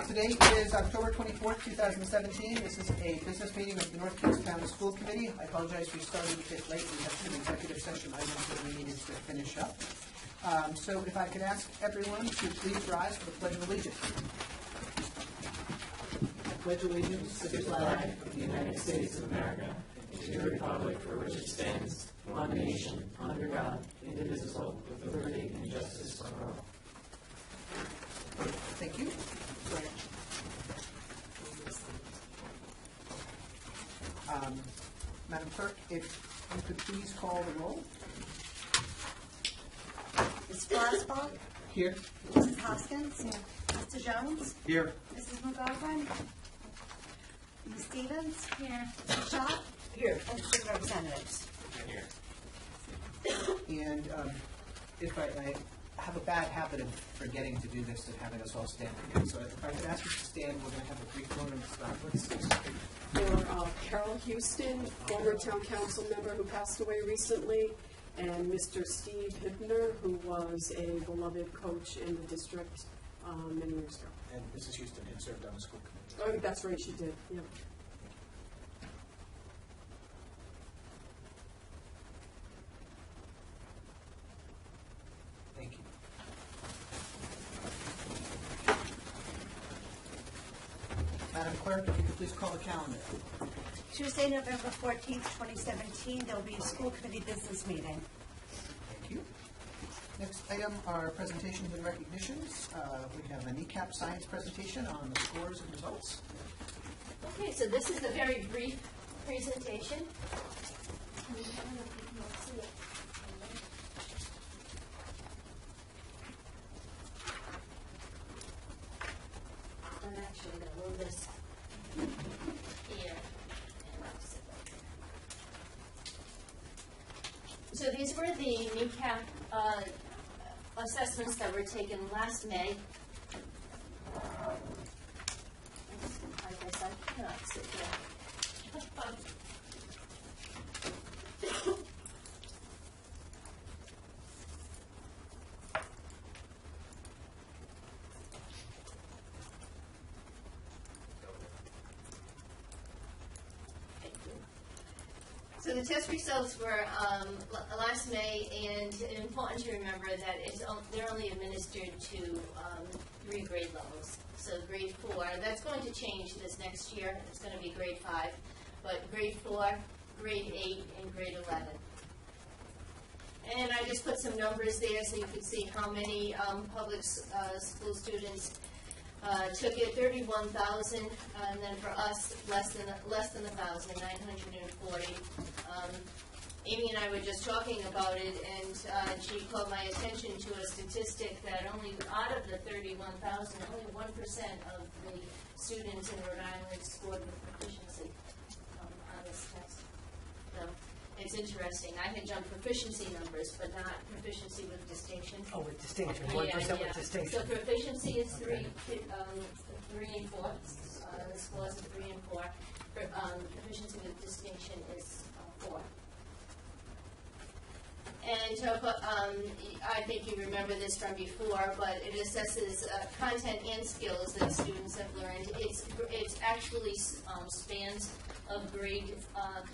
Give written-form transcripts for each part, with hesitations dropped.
Today is October 24th, 2017. This is a business meeting of the North Kingstown School Committee. I apologize we started a bit late. We have some executive session items that we needed to finish up. So if I could ask everyone to please rise for the Pledge of Allegiance. I pledge allegiance to the flag of the United States of America and to the republic for which it stands, one nation, under God, indivisible, with liberty and justice for all. Thank you. Madam Clerk, if you could please call the roll. Ms. Flasbach? Here. Mrs. Hoskins? Here. Mr. Jones? Here. Mrs. McGovern? Ms. Stevens? Here. Mr. Schott? Here. And student representatives? Here. And if I have a bad habit of forgetting to do this and having us all stand again. So if I could ask you to stand, we're going to have a brief moment of silence. For Carol Houston, former town council member who passed away recently, and Mr. Steve Hittner, who was a beloved coach in the district many years ago. And Mrs. Houston had served on the school committee. Oh, that's right, she did. Yeah. Thank you. Madam Clerk, if you could please call the calendar. Tuesday, November 14th, 2017, there will be a school committee business meeting. Thank you. Next item are presentations and recognitions. We have a kneecap science presentation on the scores and results. Okay, so this is a very brief presentation. I'm actually going to move this here. So these were the kneecap assessments that were taken last May. I guess I cannot sit here. So the test results were last May, and it's important to remember that they're only administered to 3 grade levels. So grade 4, that's going to change this next year. It's going to be grade 5, but grade 4, grade 8, and grade 11. And I just put some numbers there so you can see how many public school students took it, 31,000, and then for us, less than 1,000, 940. Amy and I were just talking about it, and she called my attention to a statistic that only out of the 31,000, only 1% of the students in Rhode Island scored with proficiency on this test. So it's interesting. I had jumped proficiency numbers, but not proficiency with distinction. Oh, with distinction. 1% with distinction. So proficiency is 3 and 4. The scores are 3 and 4. Proficiency with distinction is 4. And I think you remember this from before, but it assesses content and skills that students have learned. It's actually spans of grade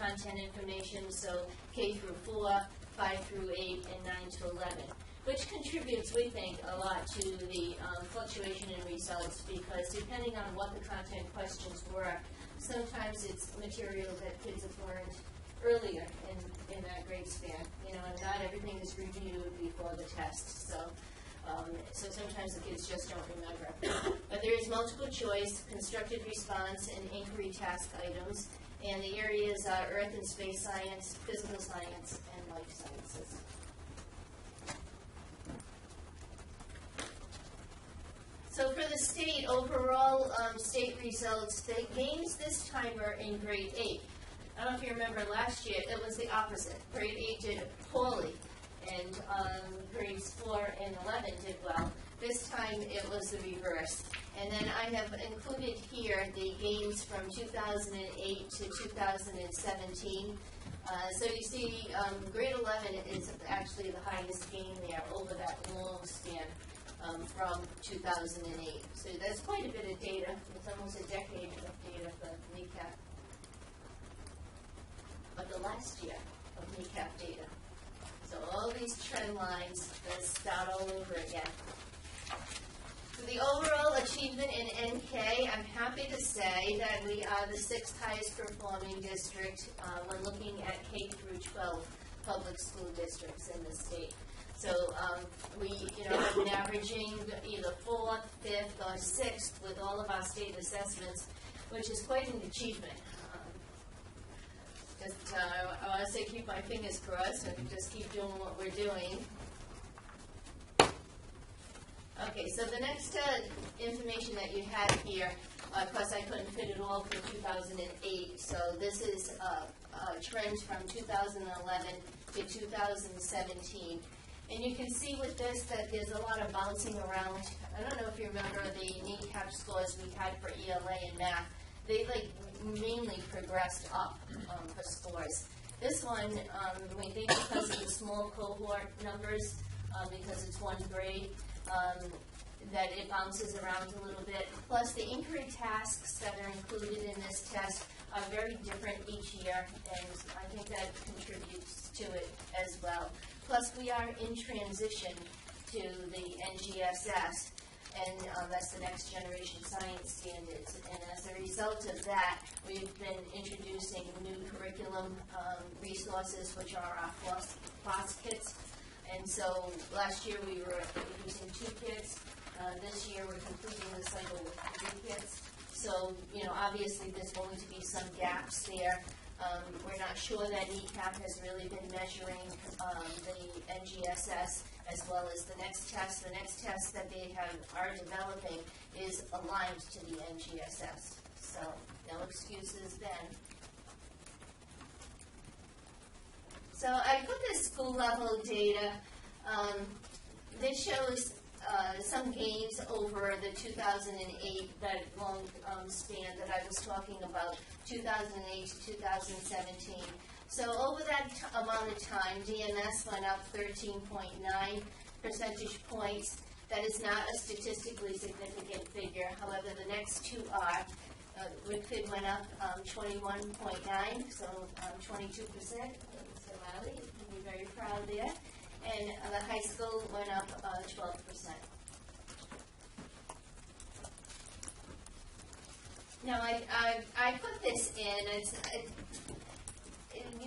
content information, so K through 4, 5 through 8, and 9 to 11, which contributes, we think, a lot to the fluctuation in results, because depending on what the content questions were, sometimes it's material that kids have learned earlier in that grade span, and not everything is reviewed before the test, so sometimes the kids just don't remember. But there is multiple choice, constructed response, and inquiry task items, and the areas are earth and space science, physical science, and life sciences. So for the state, overall state results, the gains this time are in grade 8. I don't know if you remember last year, it was the opposite. Grade 8 did poorly, and grades 4 and 11 did well. This time it was the reverse. And then I have included here the gains from 2008 to 2017. So you see grade 11 is actually the highest gain there over that long span. from 2008. So that's quite a bit of data. It's almost a decade of data for kneecap. But the last year of kneecap data. So all these trend lines, let's start all over again. For the overall achievement in NK, I'm happy to say that we are the 6th highest performing district when looking at K through 12 public school districts in the state. So we have been averaging either 4th, 5th, or 6th with all of our state assessments, which is quite an achievement. I want to say keep my fingers crossed and just keep doing what we're doing. Okay, so the next information that you have here, of course I couldn't fit it all for 2008, so this is trends from 2011 to 2017. And you can see with this that there's a lot of bouncing around. I don't know if you remember the kneecap scores we had for ELA and math. They mainly progressed up for scores. This one, we think because of the small cohort numbers, because it's one grade, that it bounces around a little bit. Plus, the inquiry tasks that are included in this test are very different each year, and I think that contributes to it as well. Plus, we are in transition to the NGSS, and that's the Next Generation Science Standards. And as a result of that, we've been introducing new curriculum resources, which are our FOSS kits. And so last year we were introducing 2 kits. This year we're completing the cycle with 3 kits. So, obviously there's going to be some gaps there. We're not sure that NECAP has really been measuring the NGSS as well as the next test. The next test that they are developing is aligned to the NGSS. So, no excuses then. So I put this school level data. This shows some gains over the 2008, that long span that I was talking about, 2008 to 2017. So over that amount of time, DMS went up 13.9 percentage points. That is not a statistically significant figure. However, the next two are. WICFID went up 21.9, so 22%. So Riley, you can be very proud there. And the high school went up 12%. Now, I put this in.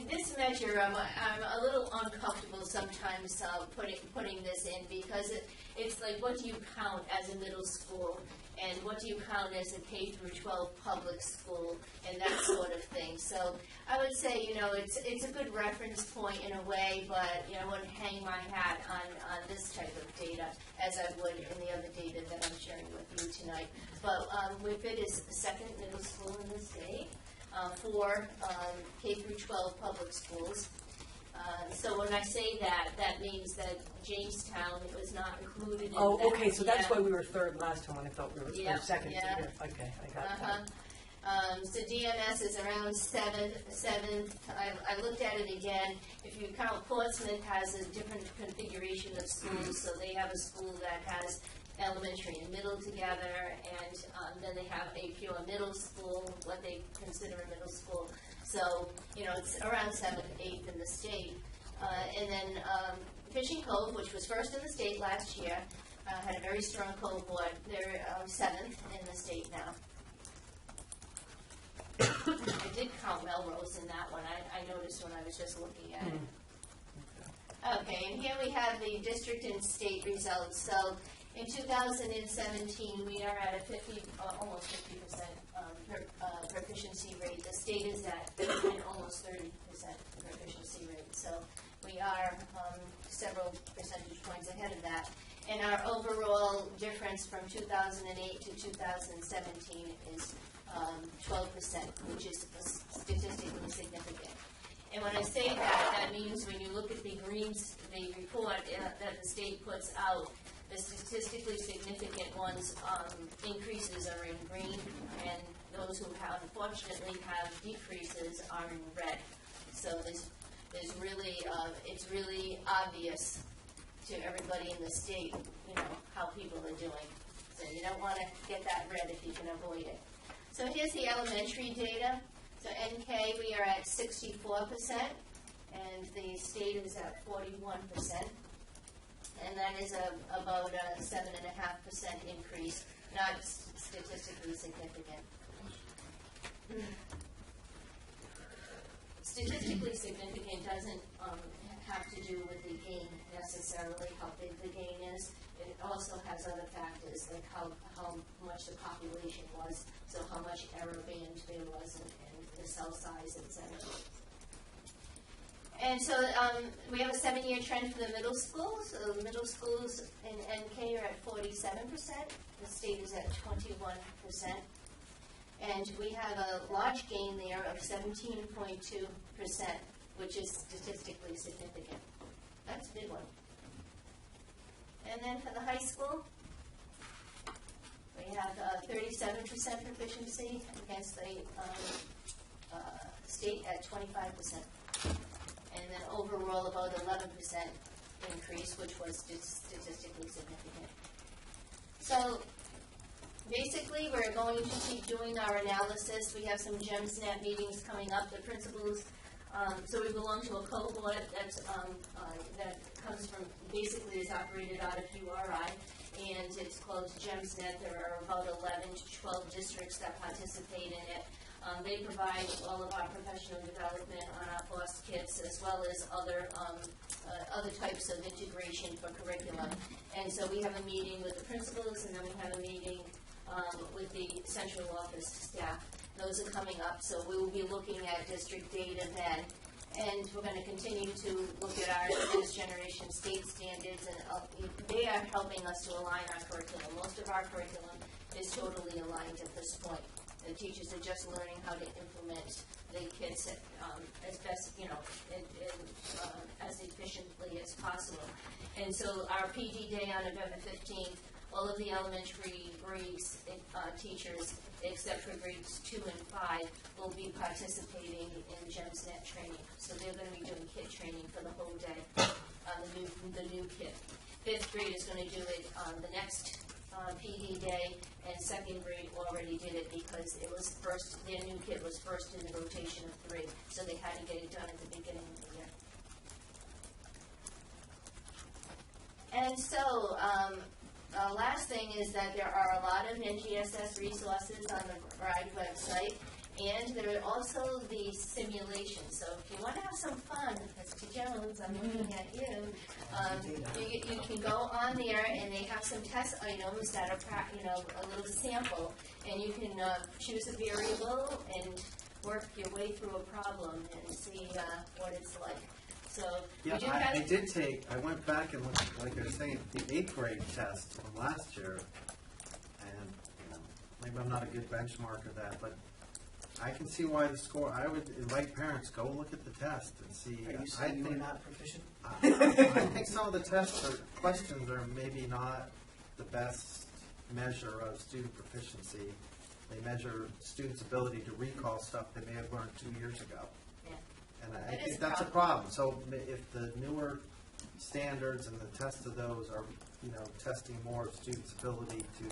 This measure, I'm a little uncomfortable sometimes putting this in, because it's like, what do you count as a middle school, and what do you count as a K through 12 public school, and that sort of thing. So I would say, it's a good reference point in a way, but I wouldn't hang my hat on this type of data as I would in the other data that I'm sharing with you tonight. But WICFID is the second middle school in the state for K through 12 public schools. So when I say that, that means that Jamestown was not included in that. Oh, okay, so that's why we were third last time when I thought we were second. Yeah. Okay, I got that. So DMS is around seventh. I looked at it again. If you count, Portsmouth has a different configuration of schools. So they have a school that has elementary and middle together, and then they have a pure middle school, what they consider a middle school. So, it's around 7th, 8th in the state. And then Fishing Cove, which was first in the state last year, had a very strong cohort. They're 7th in the state now. I did count Melrose in that one. I noticed when I was just looking at it. Okay, and here we have the district and state results. So in 2017, we are at a almost 50% proficiency rate. The state is at almost 30% proficiency rate. So we are several percentage points ahead of that. And our overall difference from 2008 to 2017 is 12%, which is statistically significant. And when I say that, that means when you look at the Greens, the report that the state puts out, the statistically significant ones, increases are in green, and those who unfortunately have decreases are in red. So there's really, it's really obvious to everybody in the state, you know, how people are doing. So you don't want to get that red if you can avoid it. So here's the elementary data. So NK, we are at 64%, and the state is at 41%. And that is about a 7.5% increase, not statistically significant. Statistically significant doesn't have to do with the gain necessarily, how big the gain is. It also has other factors, like how much the population was, so how much error band there was, and the cell size, etc. And so we have a 7-year trend for the middle schools. So the middle schools in NK are at 47%. The state is at 21%. And we have a large gain there of 17.2%, which is statistically significant. That's a big one. And then for the high school, we have 37% proficiency against the state at 25%. And then overall about 11% increase, which was statistically significant. So basically, we're going to keep doing our analysis. We have some GEMSNet meetings coming up. The principals, so we belong to a cohort that's, that comes from, basically is operated out of URI, and it's called GEMSNet. There are about 11 to 12 districts that participate in it. They provide all of our professional development on our FOSS kits, as well as other types of integration for curriculum. And so we have a meeting with the principals, and then we have a meeting with the central office staff. Those are coming up, so we will be looking at district data then. And we're going to continue to look at our next generation state standards, and they are helping us to align our curriculum. Most of our curriculum is totally aligned at this point. The teachers are just learning how to implement the kits as best, you know, as efficiently as possible. And so our PD day on November 15th, all of the elementary grades teachers, except for grades 2 and 5, will be participating in GEMSNet training. So they're going to be doing kit training for the whole day, the new kit. 5th grade is going to do it on the next PD day, and 2nd grade already did it because it was first, their new kit was first in the rotation of 3, so they had to get it done at the beginning of the year. And so, last thing is that there are a lot of NGSS resources on the RIDE website, and there are also the simulations. So if you want to have some fun, Mr. Jones, I'm looking at you, you can go on there, and they have some test items that are, you know, a little sample, and you can choose a variable and work your way through a problem and see what it's like. So yeah, I went back and looked, like I was saying, the 8th grade test from last year, and you know, maybe I'm not a good benchmark of that, but I can see why the score. I would invite parents, go look at the test and see. Are you saying you were not proficient? I think some of the tests or questions are maybe not the best measure of student proficiency. They measure students' ability to recall stuff they may have learned 2 years ago. And I think that's a problem. So if the newer standards and the tests of those are, you know, testing more of students' ability to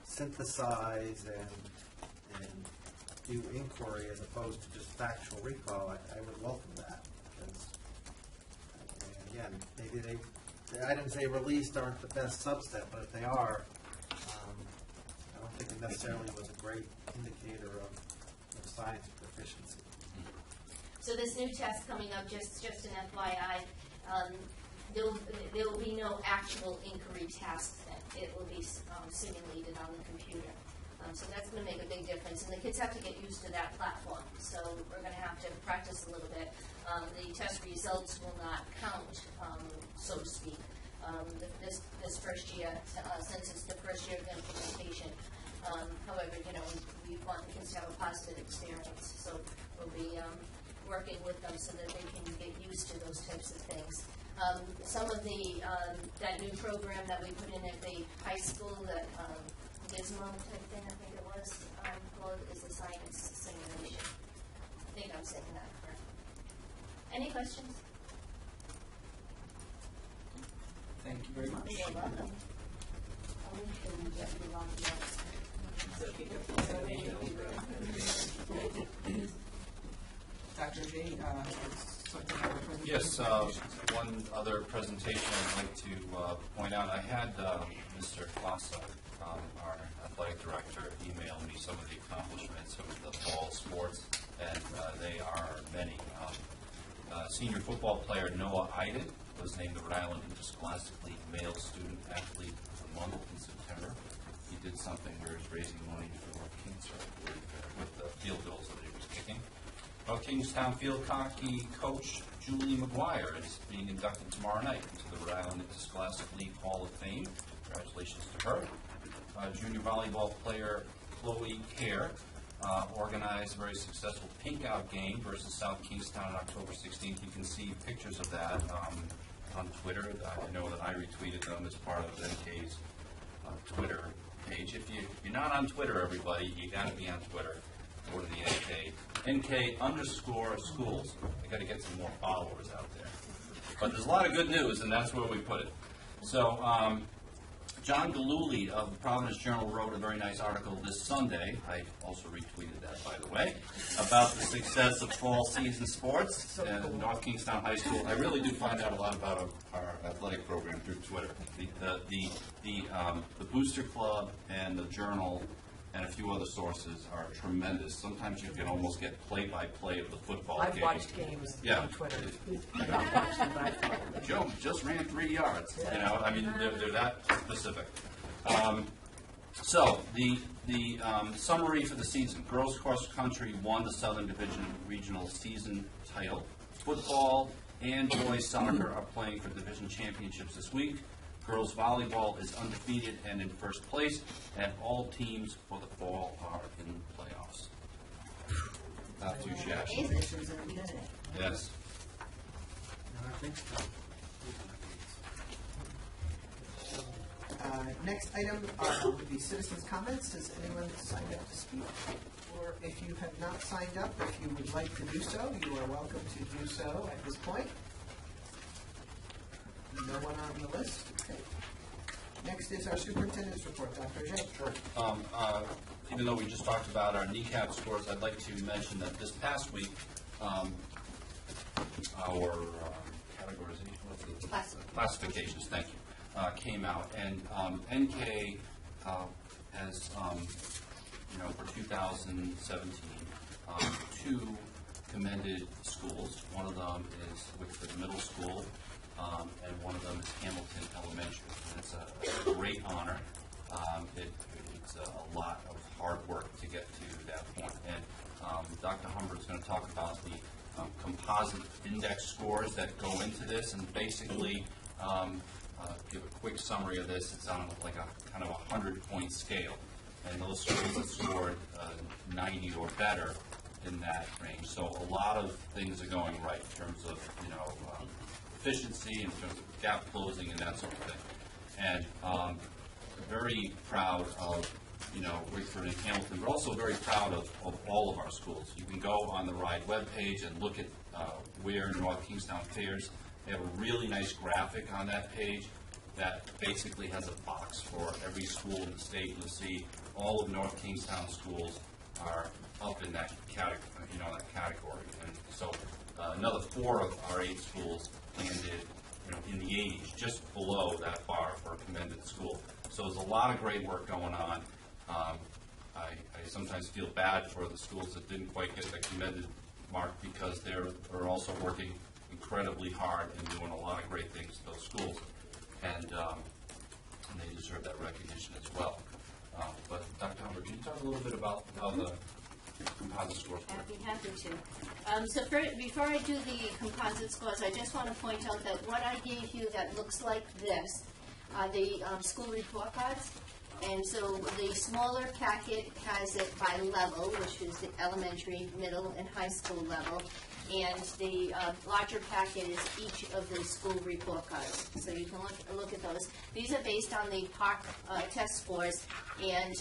synthesize and do inquiry as opposed to just factual recall, I would welcome that. Because, again, maybe the items they released aren't the best subset, but if they are, I don't think it necessarily was a great indicator of science proficiency. So this new test coming up, just an FYI, there will be no actual inquiry task then. It will be simulated on the computer. So that's going to make a big difference. And the kids have to get used to that platform. So we're going to have to practice a little bit. The test results will not count, so to speak, this first year, since it's the first year of implementation. However, you know, we want the kids to have a positive experience. So we'll be working with them so that they can get used to those types of things. Some of the that new program that we put in at the high school, that Gizmo type thing, I think it was, called, is the science simulation. I think I'm saying that correct. Any questions? Thank you very much. You're welcome. Dr. J, something about the Yes, presentation? one other presentation I'd like to point out. I had Mr. Klasa, our athletic director, email me some of the accomplishments of the fall sports, and they are many. Senior football player Noah Iden was named the Rhode Island Interscholastic League Male Student Athlete of the Month in September. He did something where he was raising money for cancer, I believe, with the field goals that he was kicking. Kingstown field hockey coach Julie McGuire is being inducted tomorrow night into the Rhode Island Interscholastic League Hall of Fame. Congratulations to her. Junior volleyball player Chloe Kerr organized a very successful pink-out game versus South Kingstown on October 16th. You can see pictures of that on Twitter. I know that I retweeted them as part of NK's Twitter page. If you're not on Twitter, everybody, you got to be on Twitter. Go to the NK_schools. I got to get some more followers out there. But there's a lot of good news, and that's where we put it. So, John Galuli of the Providence Journal wrote a very nice article this Sunday. I also retweeted that, by the way, about the success of fall season sports at North Kingstown High School. I really do find out a lot about our athletic program through Twitter. The Booster Club and the Journal and a few other sources are tremendous. Sometimes you can almost get play-by-play of the football I've game. watched games on Twitter. I've not watched them, but I've followed them. Joe just ran 3 yards. You know, I mean, they're that specific. So the summary for the season: girls cross country won the Southern Division regional season title. Football and boys soccer are playing for division championships this week. Girls volleyball is undefeated and in first place, and all teams for the fall are in the playoffs. Not too shabby. Yes. No, I think so. Next item would be citizens' comments. Has anyone signed up to speak? Or if you have not signed up, if you would like to do so, you are welcome to do so at this point. No one on the list? Okay. Next is our superintendent's report. Dr. J. Sure. Even though we just talked about our kneecap scores, I'd like to mention that this past week, our categorization, classifications, thank you, came out, and NK has, for 2017, two commended schools. One of them is Wickford Middle School, and one of them is Hamilton Elementary. And it's a great honor. It's a lot of hard work to get to that point. And Dr. Humber is going to talk about the composite index scores that go into this, and basically give a quick summary of this. It's on like a kind of a 100-point scale, and those schools that scored 90 or better in that range. So a lot of things are going right in terms of efficiency, in terms of gap closing, and that sort of thing. And very proud of Wickford and Hamilton, but also very proud of all of our schools. You can go on the RIDE webpage and look at where North Kingstown fares. They have a really nice graphic on that page that basically has a box for every school in the state. You'll see all of North Kingstown schools are up in that category. And so another 4 of our 8 schools landed in the 80s, just below that bar for a commended school. So there's a lot of great work going on. I sometimes feel bad for the schools that didn't quite get the commended mark because they're also working incredibly hard and doing a lot of great things at those schools, and they deserve that recognition as well. But Dr. Humber, can you talk a little bit about how the composite scores work? I'd be happy to. So before I do the composite scores, I just want to point out that what I gave you that looks like this are the school report cards. And so the smaller packet has it by level, which is the elementary, middle, and high school level. And the larger packet is each of the school report cards. So you can look at those. These are based on the PARC test scores, and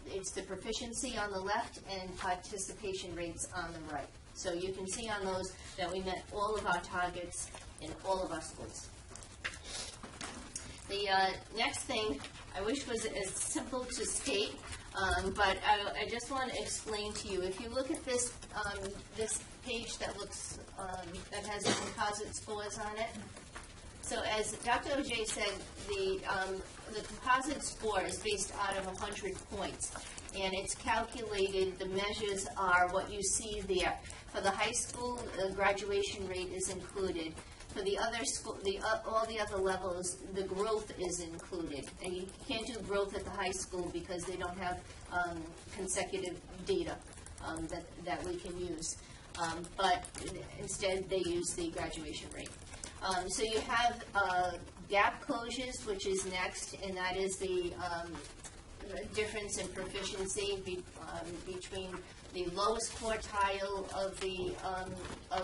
it's the proficiency on the left and participation rates on the right. So you can see on those that we met all of our targets in all of our schools. The next thing I wish was as simple to state, but I just want to explain to you. If you look at this this page that looks that has the composite scores on it. So as Dr. O'Jay said, the composite score is based out of 100 points, and it's calculated. The measures are what you see there. For the high school, the graduation rate is included. For the other school, all the other levels, the growth is included. And you can't do growth at the high school because they don't have consecutive data that we can use. But instead, they use the graduation rate. So you have gap closures, which is next, and that is the difference in proficiency between the lowest quartile of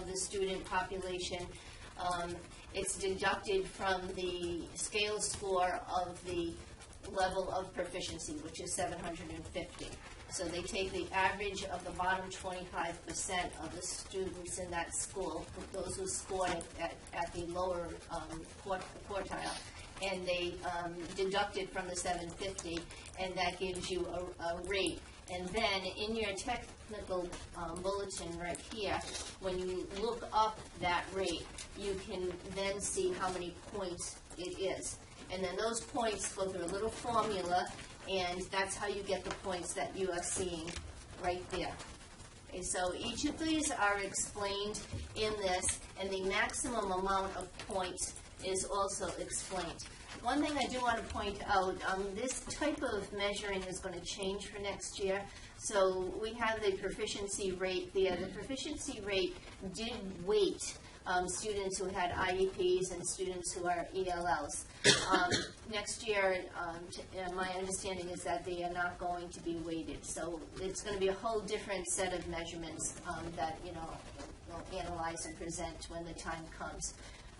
the student population. It's deducted from the scale score of the level of proficiency, which is 750. So they take the average of the bottom 25% of the students in that school, those who scored at the lower quartile, and they deduct it from the 750, and that gives you a rate. And then in your technical bulletin right here, when you look up that rate, you can then see how many points it is. And then those points go through a little formula, and that's how you get the points that you are seeing right there. Okay, so each of these are explained in this, and the maximum amount of points is also explained. One thing I do want to point out, this type of measuring is going to change for next year. So we have the proficiency rate there. The proficiency rate did weight students who had IEPs and students who are ELLs. Next year, my understanding is that they are not going to be weighted. So it's going to be a whole different set of measurements that, we'll analyze and present when the time comes.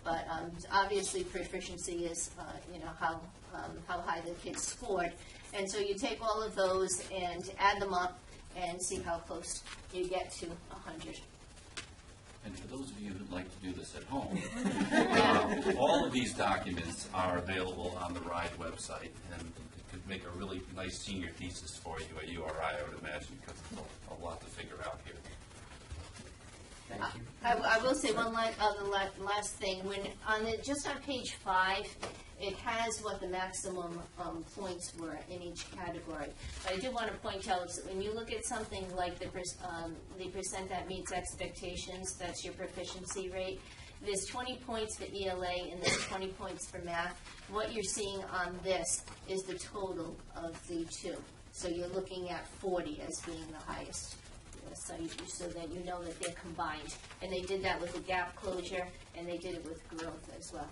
But obviously, proficiency is, how high the kids scored. And so you take all of those and add them up and see how close you get to 100. And for those of you who'd like to do this at home, all of these documents are available on the RIDE website, and it could make a really nice senior thesis for you at URI, I would imagine, because it's a lot to figure out here. Thank you. I will say one last thing. Just on page 5, it has what the maximum points were in each category. But I do want to point out, so when you look at something like the percent that meets expectations, that's your proficiency rate. There's 20 points for ELA and there's 20 points for math. What you're seeing on this is the total of the two. So you're looking at 40 as being the highest. So that you know that they're combined. And they did that with the gap closure, and they did it with growth as well.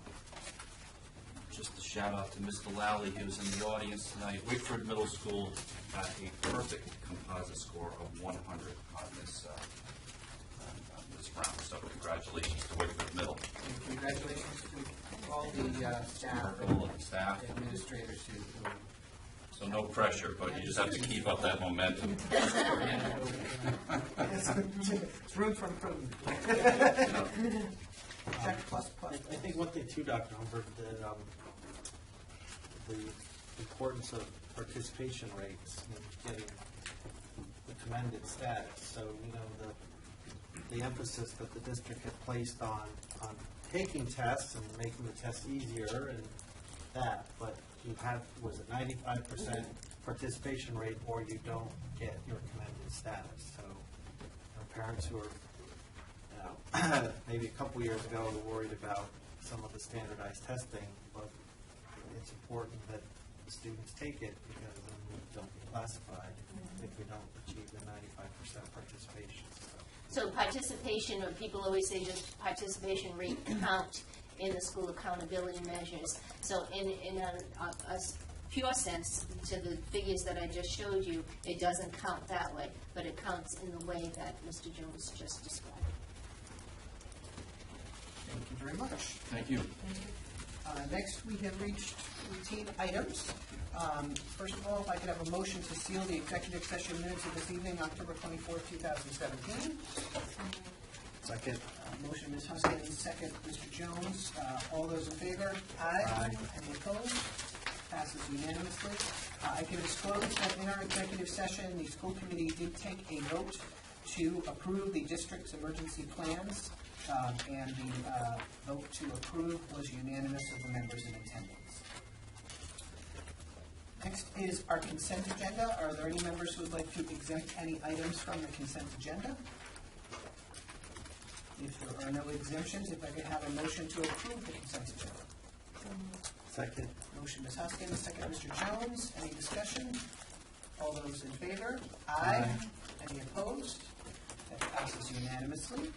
Just a shout out to Mr. Lally, who's in the audience tonight. Wickford Middle School got a perfect composite score of 100 on this round. So congratulations to Wickford Middle. And congratulations to all the staff, administrators who So no pressure, but you just have to keep up that momentum. It's room for improvement. Check plus. I think one thing too, Dr. Humbert, that the importance of participation rates in getting the commended status. So, the emphasis that the district had placed on taking tests and making the tests easier and that, but you have, was it 95% participation rate, or you don't get your commended status. So parents who are maybe a couple years ago were worried about some of the standardized testing, but it's important that the students take it because then we don't get classified if we don't achieve the 95% participation. So participation, people always say just participation rate count in the school accountability measures. So in a pure sense, to the figures that I just showed you, it doesn't count that way, but it counts in the way that Mr. Jones just described. Thank you very much. Thank you. Next, we have reached routine items. First of all, if I could have a motion to seal the executive session minutes of this evening, October 24th, 2017. Second. Motion, Ms. Huskins, second, Mr. Jones. All those in favor? Aye. Any opposed? Passes unanimously. I can disclose that in our executive session, the school committee did take a vote to approve the district's emergency plans, and the vote to approve was unanimous of the members in attendance. Next is our consent agenda. Are there any members who would like to exempt any items from the consent agenda? If there are no exemptions, if I could have a motion to approve the consent agenda. Second. Motion, Ms. Huskins, second, Mr. Jones. Any discussion? All those in favor? Aye. Any opposed? That passes unanimously.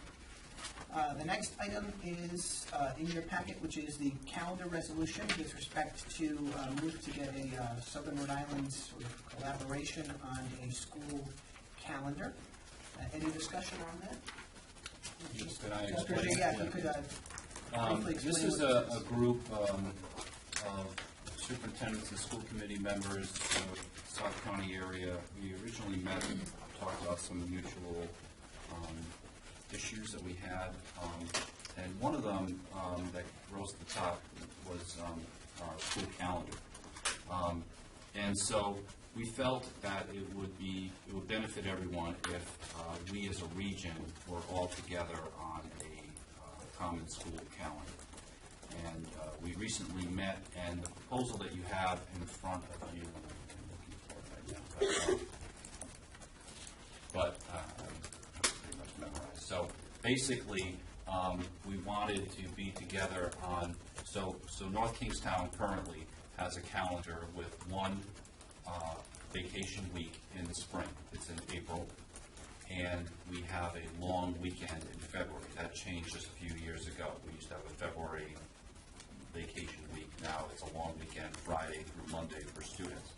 The next item is in your packet, which is the calendar resolution with respect to move to get a Southern Rhode Island sort of collaboration on a school calendar. Any discussion on that? Can I Mr. explain? J, yeah, if you could briefly explain. This is what a group of superintendents and school committee members in the South County area. We originally met and talked about some mutual issues that we had, and one of them that rose to the top was our school calendar. And so we felt that it would benefit everyone if we as a region were all together on a common school calendar. And we recently met, and the proposal that you have in front of you, I'm looking for it right now, but pretty much memorized. So basically, we wanted to be together on, so North Kingstown currently has a calendar with one vacation week in the spring. It's in April. And we have a long weekend in February. That changed just a few years ago. We used to have a February vacation week. Now it's a long weekend, Friday through Monday for students.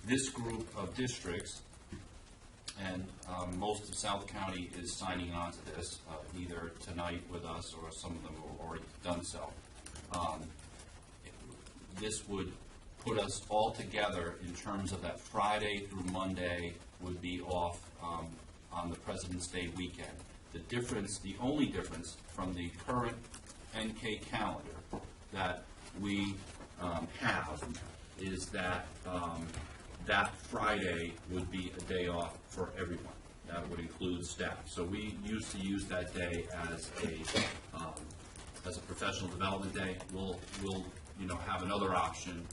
This group of districts, and most of South County is signing on to this, either tonight with us or some of them have already done so. This would put us all together in terms of that Friday through Monday would be off on the President's Day weekend. The only difference from the current NK calendar that we have is that that Friday would be a day off for everyone. That would include staff. So we used to use that day as a professional development day. We'll have another option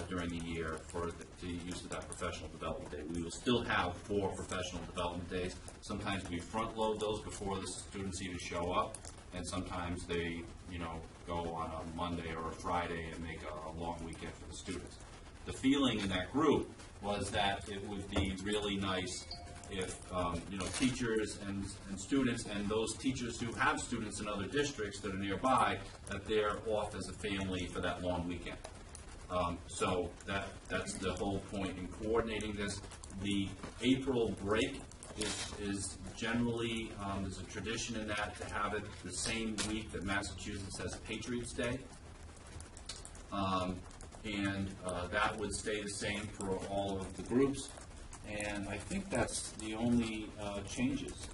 during the year for the use of that professional development day. We will still have 4 professional development days. Sometimes we front load those before the students even show up, and sometimes they, go on a Monday or a Friday and make a long weekend for the students. The feeling in that group was that it would be really nice if, teachers and students and those teachers who have students in other districts that are nearby, that they're off as a family for that long weekend. So that's the whole point in coordinating this. The April break is generally, there's a tradition in that to have it the same week that Massachusetts has Patriots Day. And that would stay the same for all of the groups. And I think that's the only changes.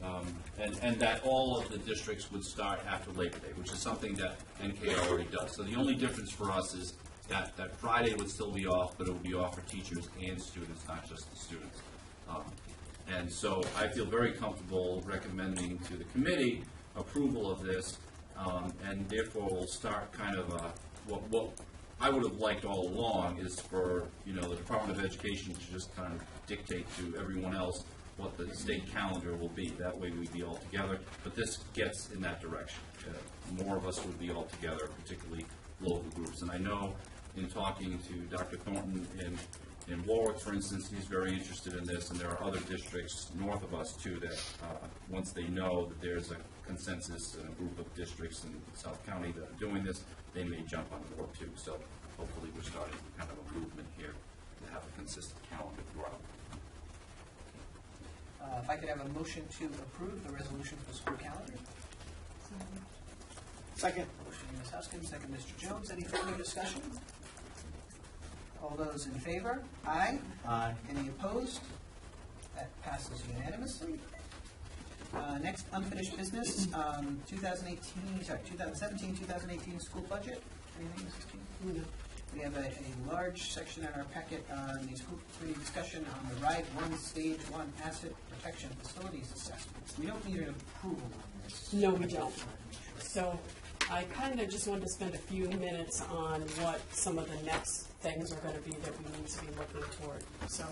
And that all of the districts would start after Labor Day, which is something that NK already does. So the only difference for us is that Friday would still be off, but it would be off for teachers and students, not just the students. And so I feel very comfortable recommending to the committee approval of this, and therefore we'll start kind of what I would have liked all along is for the Department of Education to just kind of dictate to everyone else what the state calendar will be. That way we'd be all together. But this gets in that direction. More of us would be all together, particularly local groups. And I know in talking to Dr. Thornton in Warwick, for instance, he's very interested in this, and there are other districts north of us too that once they know that there's a consensus and a group of districts in South County that are doing this, they may jump on board too. So hopefully we're starting kind of a movement here to have a consistent calendar throughout. If I could have a motion to approve the resolution for the school calendar. Second. Motion, Ms. Huskins, second, Mr. Jones. Any further discussion? All those in favor? Aye. Aye. Any opposed? That passes unanimously. Next, unfinished business, 2017-2018 school budget. Anything, Mrs. King? No. We have a large section in our packet on the school committee discussion on the RIDE 1 Stage 1 Asset Protection Facilities Assessments. We don't need an approval on this. No, we don't. So I kind of just wanted to spend a few minutes on what some of the next things are going to be that we need to be looking toward. So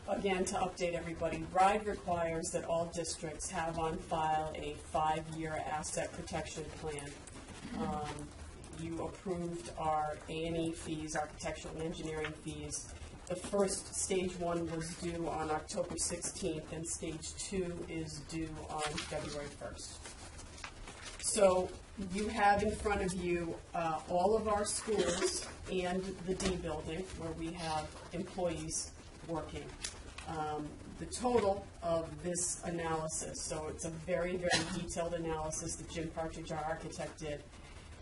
again, to update everybody, RIDE requires that all districts have on file a 5-year asset protection plan. You approved our A&E fees, architectural and engineering fees. The first stage 1 was due on October 16th, and stage 2 is due on February 1st. So you have in front of you all of our schools and the D building where we have employees working. The total of this analysis, so it's a very, very detailed analysis that Jim Partridge, our architect, did.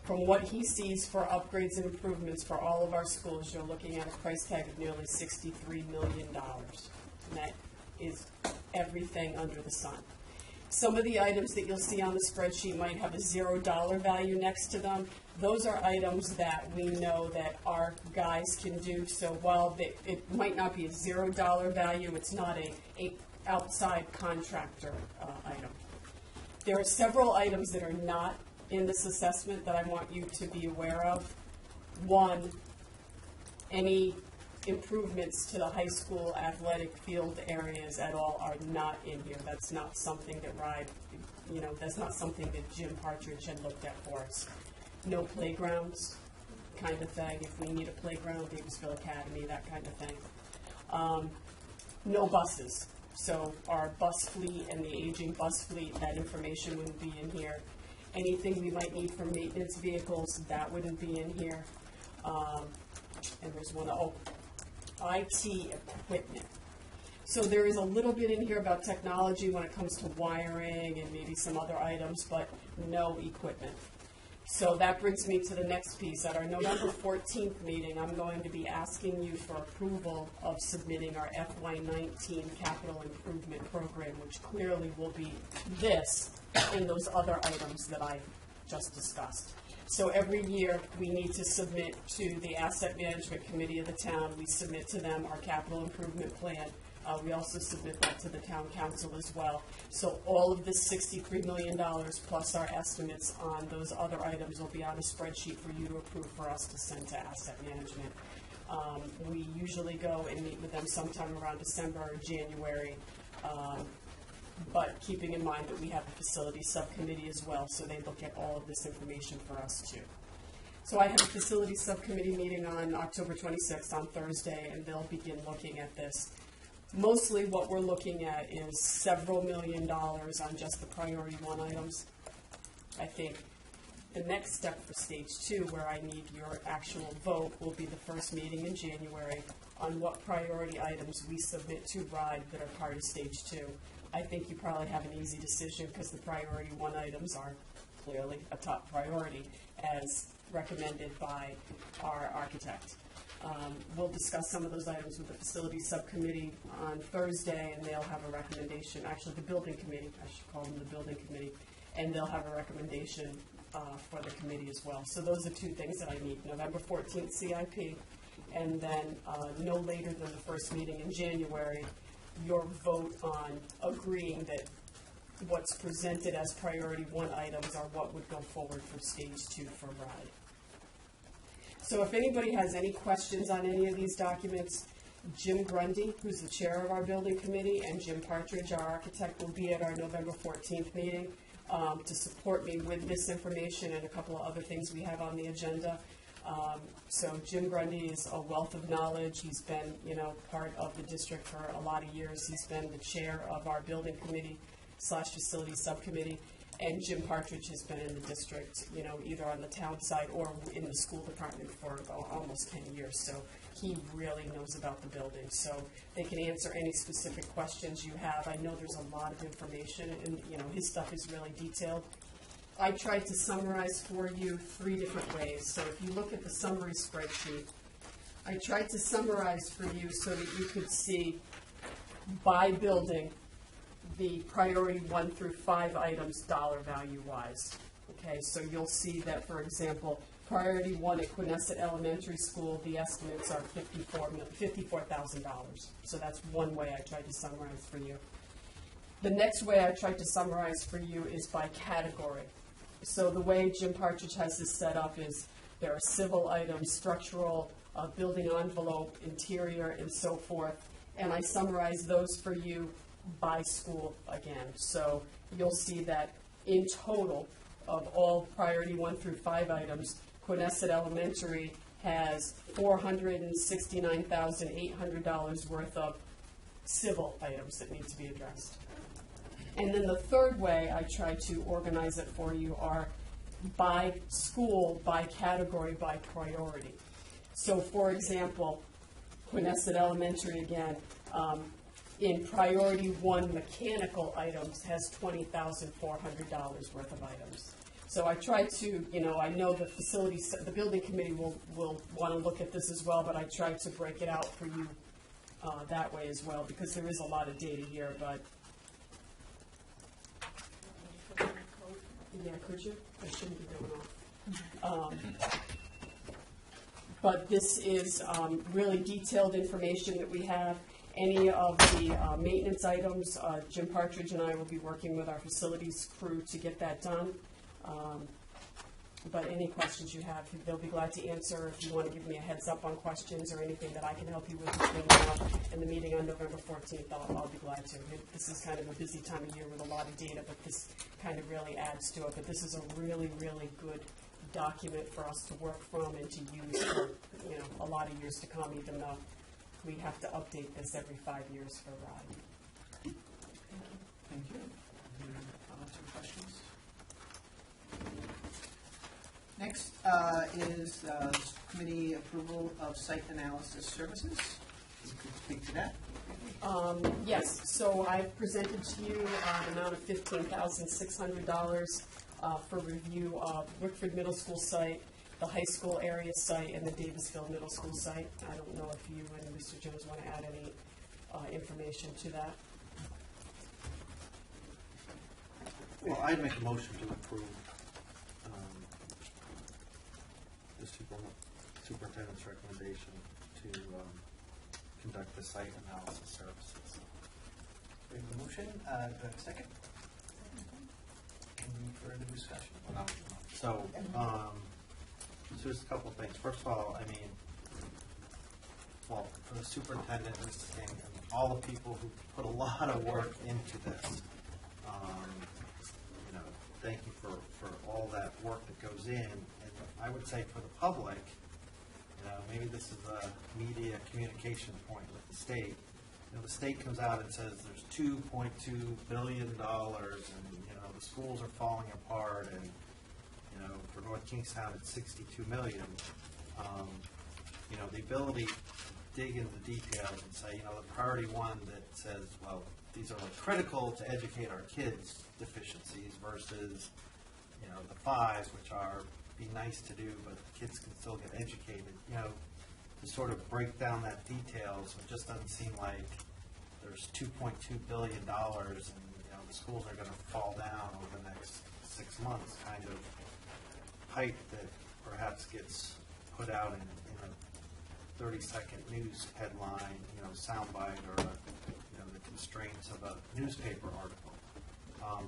From what he sees for upgrades and improvements for all of our schools, you're looking at a price tag of nearly $63 million. And that is everything under the sun. Some of the items that you'll see on the spreadsheet might have a $0 value next to them. Those are items that we know that our guys can do. So while it might not be a $0 value, it's not a outside contractor item. There are several items that are not in this assessment that I want you to be aware of. One, any improvements to the high school athletic field areas at all are not in here. That's not something that RIDE, that's not something that Jim Partridge had looked at for us. No playgrounds kind of thing. If we need a playground, Davisville Academy, that kind of thing. No buses. So our bus fleet and the aging bus fleet, that information wouldn't be in here. Anything we might need for maintenance vehicles, that wouldn't be in here. And there's one, IT equipment. So there is a little bit in here about technology when it comes to wiring and maybe some other items, but no equipment. So that brings me to the next piece. At our November 14th meeting, I'm going to be asking you for approval of submitting our FY19 capital improvement program, which clearly will be this and those other items that I just discussed. So every year, we need to submit to the Asset Management Committee of the town. We submit to them our capital improvement plan. We also submit that to the town council as well. So all of this $63 million plus our estimates on those other items will be on a spreadsheet for you to approve for us to send to Asset Management. We usually go and meet with them sometime around December or January. But keeping in mind that we have a facility subcommittee as well, so they look at all of this information for us too. So I have a facility subcommittee meeting on October 26th on Thursday, and they'll begin looking at this. Mostly what we're looking at is several $1 million on just the priority 1 items. I think the next step for stage 2, where I need your actual vote, will be the first meeting in January on what priority items we submit to RIDE that are part of stage 2. I think you probably have an easy decision because the priority 1 items are clearly a top priority as recommended by our architect. We'll discuss some of those items with the facilities subcommittee on Thursday, and they'll have a recommendation, actually the building committee, I should call them the building committee, and they'll have a recommendation for the committee as well. So those are 2 things that I need, November 14th CIP, and then no later than the first meeting in January, your vote on agreeing that what's presented as priority 1 items are what would go forward for stage 2 for RIDE. So if anybody has any questions on any of these documents, Jim Grundy, who's the chair of our building committee, and Jim Partridge, our architect, will be at our November 14th meeting to support me with this information and a couple of other things we have on the agenda. So Jim Grundy is a wealth of knowledge. He's been, part of the district for a lot of years. He's been the chair of our building committee / facility subcommittee. And Jim Partridge has been in the district, either on the town side or in the school department for almost 10 years. So he really knows about the building. So they can answer any specific questions you have. I know there's a lot of information, and his stuff is really detailed. I tried to summarize for you 3 different ways. So if you look at the summary spreadsheet, I tried to summarize for you so that you could see by building the priority 1 through 5 items dollar value wise. Okay, so you'll see that, for example, priority 1 at Quinnesset Elementary School, the estimates are $54,000. So that's one way I tried to summarize for you. The next way I tried to summarize for you is by category. So the way Jim Partridge has this set up is there are civil items, structural, building envelope, interior, and so forth. And I summarize those for you by school again. So you'll see that in total of all priority 1 through 5 items, Quinnesset Elementary has $469,800 worth of civil items that need to be addressed. And then the third way I try to organize it for you are by school, by category, by priority. So for example, Quinnesset Elementary again, in priority 1 mechanical items has $20,400 worth of items. So I try to, I know the building committee will want to look at this as well, but I try to break it out for you that way as well, because there is a lot of data here, but. Yeah, could you? I shouldn't be going off. But this is really detailed information that we have. Any of the maintenance items, Jim Partridge and I will be working with our facilities crew to get that done. But any questions you have, they'll be glad to answer. If you want to give me a heads up on questions or anything that I can help you with between now and the meeting on November 14th, I'll be glad to. This is kind of a busy time of year with a lot of data, but this kind of really adds to it. But this is a really, really good document for us to work from and to use for a lot of years to come, even though we have to update this every 5 years for RIDE. Thank you. Any comments or questions? Next is committee approval of site analysis services. You could speak to that. Yes, so I've presented to you an amount of $15,600 for review of Wickford Middle School site, the high school area site, and the Davisville Middle School site. I don't know if you and Mr. Jones want to add any information to that. Well, I'd make a motion to approve the superintendent's recommendation to conduct the site analysis services. We have a motion. Do I have a second? Any further discussion? So there's a couple of things. First of all, for the superintendent, Mr. King, and all the people who put a lot of work into this, thank you for all that work that goes in. And I would say for the public, maybe this is a media communication point with the state. The state comes out and says there's $2.2 billion, and the schools are falling apart, and for North Kingstown it's $62 million. The ability to dig into the details and say, the priority 1 that says, well, these are critical to educate our kids' deficiencies versus, the 5s, which are be nice to do, but kids can still get educated. To sort of break down that detail, so it just doesn't seem like there's $2.2 billion and the schools are going to fall down over the next 6 months. Kind of hype that perhaps gets put out in a 30-second news headline, soundbite, or the constraints of a newspaper article.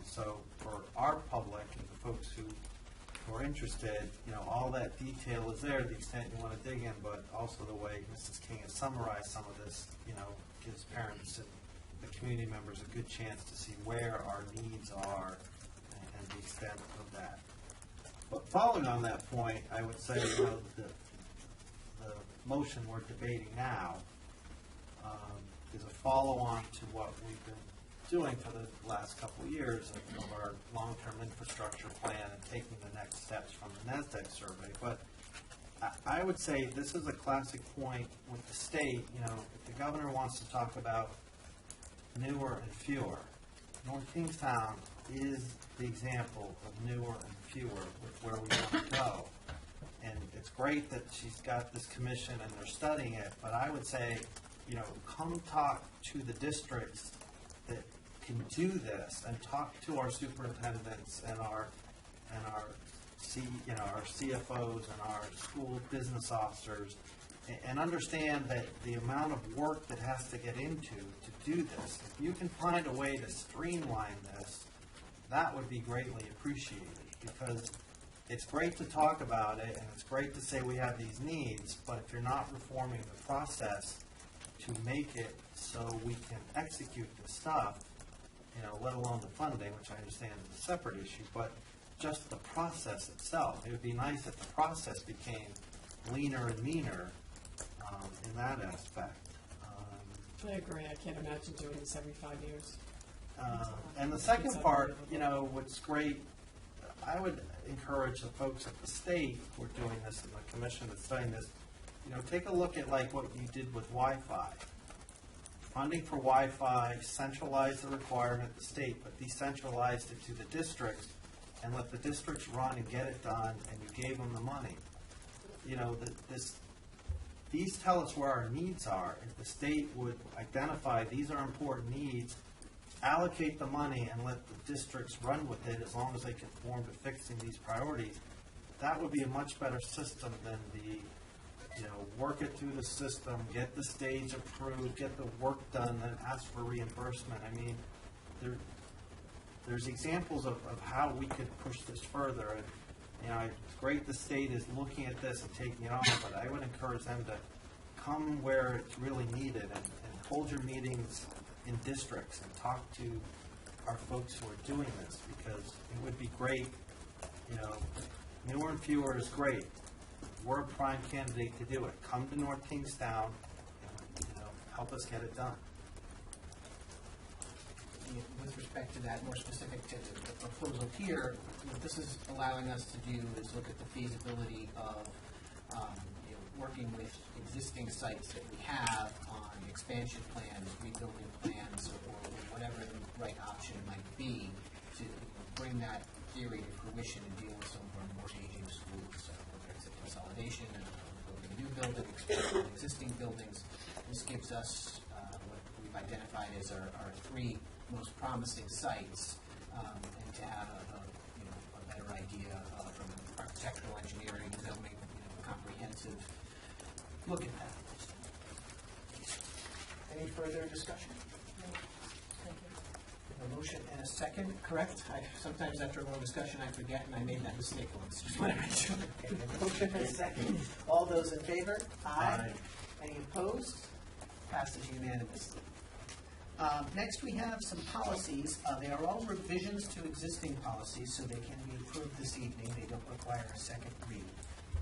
So for our public and the folks who are interested, all that detail is there to the extent you want to dig in, but also the way Mrs. King has summarized some of this, gives parents and the community members a good chance to see where our needs are and the extent of that. But following on that point, I would say, the motion we're debating now is a follow-on to what we've been doing for the last couple of years of our long-term infrastructure plan and taking the next steps from the NASDAQ survey. But I would say this is a classic point with the state. If the governor wants to talk about newer and fewer, North Kingstown is the example of newer and fewer with where we want to go. And it's great that she's got this commission and they're studying it, but I would say come talk to the districts that can do this, and talk to our superintendents and our CFOs and our school business officers, and understand that the amount of work that has to get into to do this. If you can find a way to streamline this, that would be greatly appreciated, because it's great to talk about it, and it's great to say we have these needs, but if you're not reforming the process to make it so we can execute the stuff, let alone the funding, which I understand is a separate issue, but just the process itself. It would be nice if the process became leaner and meaner in that aspect. I agree. I can't imagine doing this every 5 years. And the second part, what's great, I would encourage the folks at the state who are doing this and the commission that's studying this, take a look at like what you did with Wi-Fi. Funding for Wi-Fi, centralize the requirement at the state, but decentralized it to the districts and let the districts run and get it done, and you gave them the money. These tell us where our needs are. If the state would identify these are important needs, allocate the money and let the districts run with it as long as they conform to fixing these priorities, that would be a much better system than the work it through the system, get the stage approved, get the work done, then ask for reimbursement. I mean, there's examples of how we could push this further. And, it's great the state is looking at this and taking it on, but I would encourage them to come where it's really needed and hold your meetings in districts and talk to our folks who are doing this, because it would be great. Newer and fewer is great. We're a prime candidate to do it. Come to North Kingstown and help us get it done. With respect to that, more specific to the proposal here, what this is allowing us to do is look at the feasibility of working with existing sites that we have on expansion plans, rebuilding plans, or whatever the right option might be to bring that theory to fruition and deal with some of our more aging schools, whether it's a consolidation, building a new building, expanding existing buildings. This gives us what we've identified as our three most promising sites, and to have a better idea from architectural engineering, zoning, a comprehensive look at that. Any further discussion? A motion and a second, correct? Sometimes after a long discussion I forget, and I made that mistake once. Just want to make sure. Okay, a motion and a second. All those in favor? Aye. Any opposed? Passes unanimously. Next, we have some policies. They are all revisions to existing policies, so they can be approved this evening. They don't require a second read.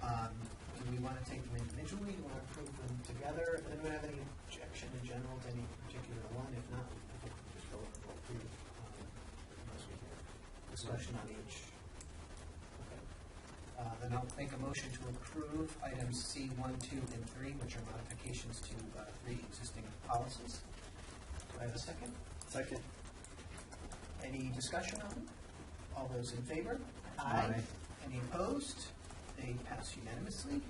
Do we want to take them individually? Do we want to approve them together? Does anyone have any objection in general to any particular one? If not, I think we'll just go over all three unless we hear discussion on each. Okay. Then I'll make a motion to approve items C, 1, 2, and 3, which are modifications to 3 existing policies. Do I have a second? Second. Any discussion on them? All those in favor? Aye. Any opposed? They pass unanimously.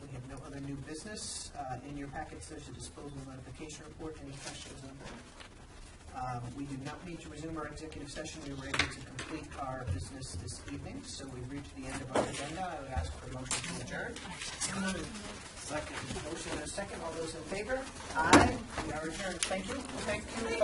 We have no other new business. In your packets, there's a disposal notification report. Any questions on that? We do not need to resume our executive session. We were able to complete our business this evening, so we've reached the end of our agenda. I would ask for a motion to adjourn. Second. Motion and a second. All those in favor? Aye. We are adjourned. Thank you. Thank you.